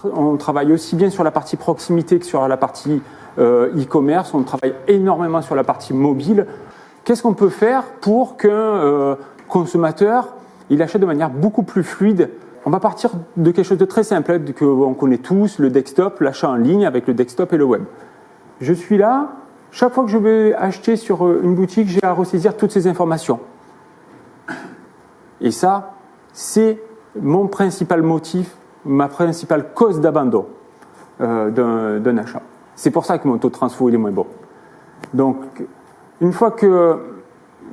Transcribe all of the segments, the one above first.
On travaille aussi bien sur la partie proximité que sur la partie e-commerce. On travaille énormément sur la partie mobile. Qu'est-ce qu'on peut faire pour qu'un consommateur il achète de manière beaucoup plus fluide? On va partir de quelque chose de très simple, qu'on connaît tous, le desktop, l'achat en ligne avec le desktop et le web. Je suis là, chaque fois que je vais acheter sur une boutique, j'ai à ressaisir toutes ces informations. Et ça, c'est mon principal motif, ma principale cause d'abandon d'un achat. C'est pour ça que mon taux de transfo il est moins bon. Donc, une fois que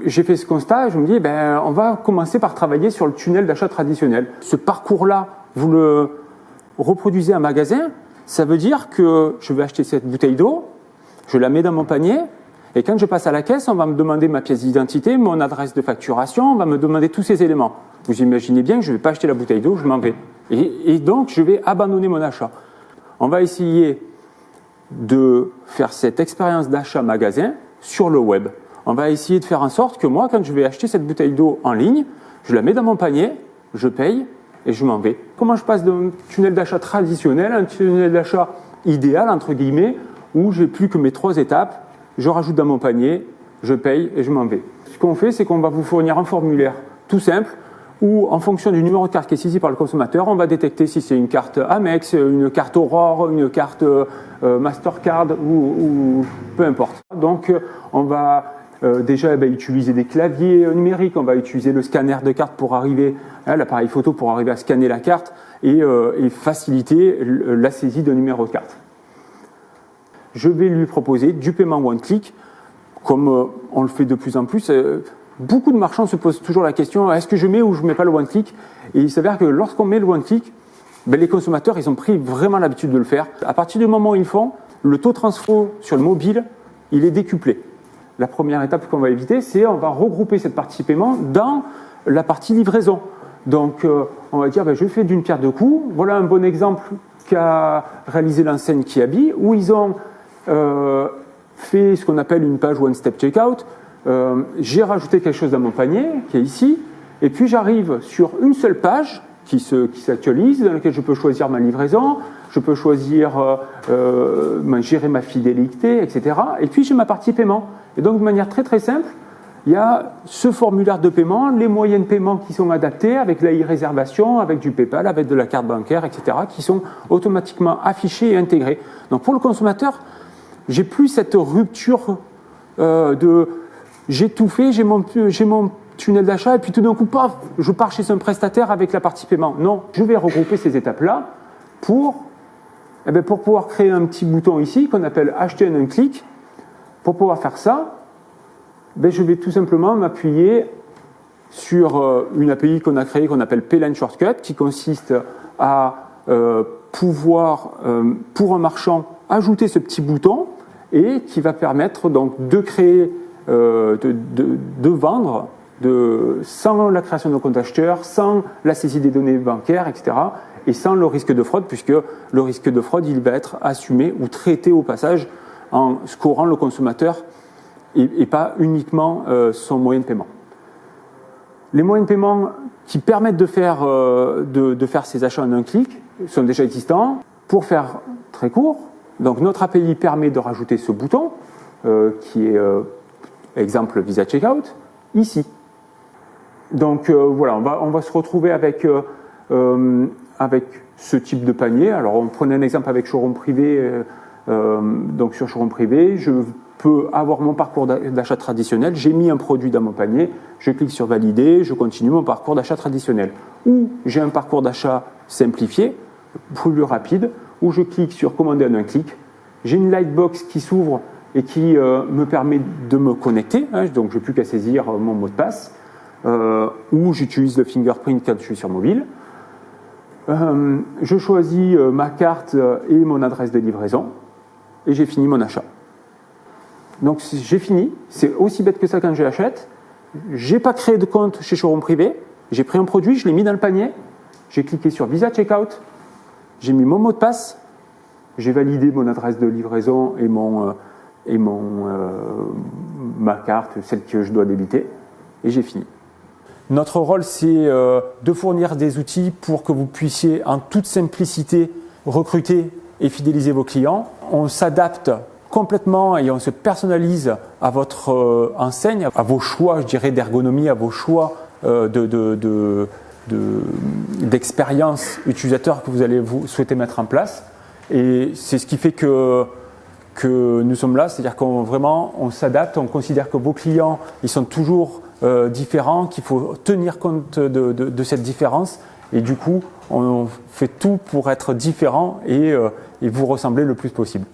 j'ai fait ce constat, je me dis, on va commencer par travailler sur le tunnel d'achat traditionnel. Ce parcours-là, vous le reproduisez en magasin, ça veut dire que je vais acheter cette bouteille d'eau, je la mets dans mon panier, et quand je passe à la caisse, on va me demander ma pièce d'identité, mon adresse de facturation, on va me demander tous ces éléments. Vous imaginez bien que je ne vais pas acheter la bouteille d'eau, je m'en vais. Et donc, je vais abandonner mon achat. On va essayer de faire cette expérience d'achat magasin sur le web. On va essayer de faire en sorte que moi, quand je vais acheter cette bouteille d'eau en ligne, je la mets dans mon panier, je paye et je m'en vais. Comment je passe d'un tunnel d'achat traditionnel à un tunnel d'achat idéal, entre guillemets, où j'ai plus que mes 3 étapes, je rajoute dans mon panier, je paye et je m'en vais. Ce qu'on fait, c'est qu'on va vous fournir un formulaire tout simple où, en fonction du numéro de carte qui est saisi par le consommateur, on va détecter si c'est une carte Amex, une carte Aurore, une carte Mastercard ou peu importe. Donc, on va déjà utiliser des claviers numériques, on va utiliser le scanner de carte pour arriver, l'appareil photo pour arriver à scanner la carte et faciliter la saisie d'un numéro de carte. Je vais lui proposer du paiement one click, comme on le fait de plus en plus. Beaucoup de marchands se posent toujours la question, est-ce que je mets ou je ne mets pas le one click? Et il s'avère que lorsqu'on met le one click, les consommateurs ils ont pris vraiment l'habitude de le faire. À partir du moment où ils font, le taux de transfo sur le mobile, il est décuplé. La première étape qu'on va éviter, c'est on va regrouper cette partie paiement dans la partie livraison. Donc, on va dire, je fais d'une pierre deux coups. Voilà un bon exemple qu'a réalisé l'enseigne Kiabi, où ils ont fait ce qu'on appelle une page one-step checkout. J'ai rajouté quelque chose dans mon panier, qui est ici, et puis j'arrive sur une seule page qui s'actualise, dans laquelle je peux choisir ma livraison, je peux choisir gérer ma fidélité, etc. Et puis j'ai ma partie paiement. Et donc de manière très très simple, il y a ce formulaire de paiement, les moyens de paiement qui sont adaptés avec la e-réservation, avec du PayPal, avec de la carte bancaire, etc., qui sont automatiquement affichés et intégrés. Donc pour le consommateur, j'ai plus cette rupture de j'ai tout fait, j'ai mon tunnel d'achat et puis tout d'un coup, paf, je pars chez un prestataire avec la partie paiement. Non, je vais regrouper ces étapes-là pour pouvoir créer un petit bouton ici qu'on appelle acheter en un clic. Pour pouvoir faire ça, je vais tout simplement m'appuyer sur une API qu'on a créée qu'on appelle Payline Shortcut, qui consiste à pouvoir, pour un marchand, ajouter ce petit bouton et qui va permettre donc de créer, de vendre sans la création de compte acheteur, sans la saisie des données bancaires, etc. et sans le risque de fraude, puisque le risque de fraude, il va être assumé ou traité au passage en scorant le consommateur et pas uniquement son moyen de paiement. Les moyens de paiement qui permettent de faire ces achats en un clic sont déjà existants. Pour faire très court, donc notre API permet de rajouter ce bouton qui est exemple Visa Checkout ici. Donc voilà, on va se retrouver avec ce type de panier. Alors on prenait un exemple avec Showroom Privé. Donc sur Showroom Privé, je peux avoir mon parcours d'achat traditionnel, j'ai mis un produit dans mon panier, je clique sur valider, je continue mon parcours d'achat traditionnel. Ou j'ai un parcours d'achat simplifié, plus rapide, où je clique sur commander en un clic, j'ai une lightbox qui s'ouvre et qui me permet de me connecter, donc je n'ai plus qu'à saisir mon mot de passe, ou j'utilise le fingerprint quand je suis sur mobile. Je choisis ma carte et mon adresse de livraison, et j'ai fini mon achat. Donc j'ai fini, c'est aussi bête que ça quand je l'achète. J'ai pas créé de compte chez Showroom Privé, j'ai pris un produit, je l'ai mis dans le panier, j'ai cliqué sur Visa Checkout, j'ai mis mon mot de passe, j'ai validé mon adresse de livraison et ma carte, celle que je dois débiter, et j'ai fini. Notre rôle, c'est de fournir des outils pour que vous puissiez en toute simplicité recruter et fidéliser vos clients. On s'adapte complètement et on se personnalise à votre enseigne, à vos choix, je dirais, d'ergonomie, à vos choix d'expérience utilisateur que vous allez souhaiter mettre en place. Et c'est ce qui fait que nous sommes là, c'est-à-dire on s'adapte, on considère que vos clients, ils sont toujours différents, qu'il faut tenir compte de cette différence. Et du coup, on fait tout pour être différent et vous ressembler le plus possible.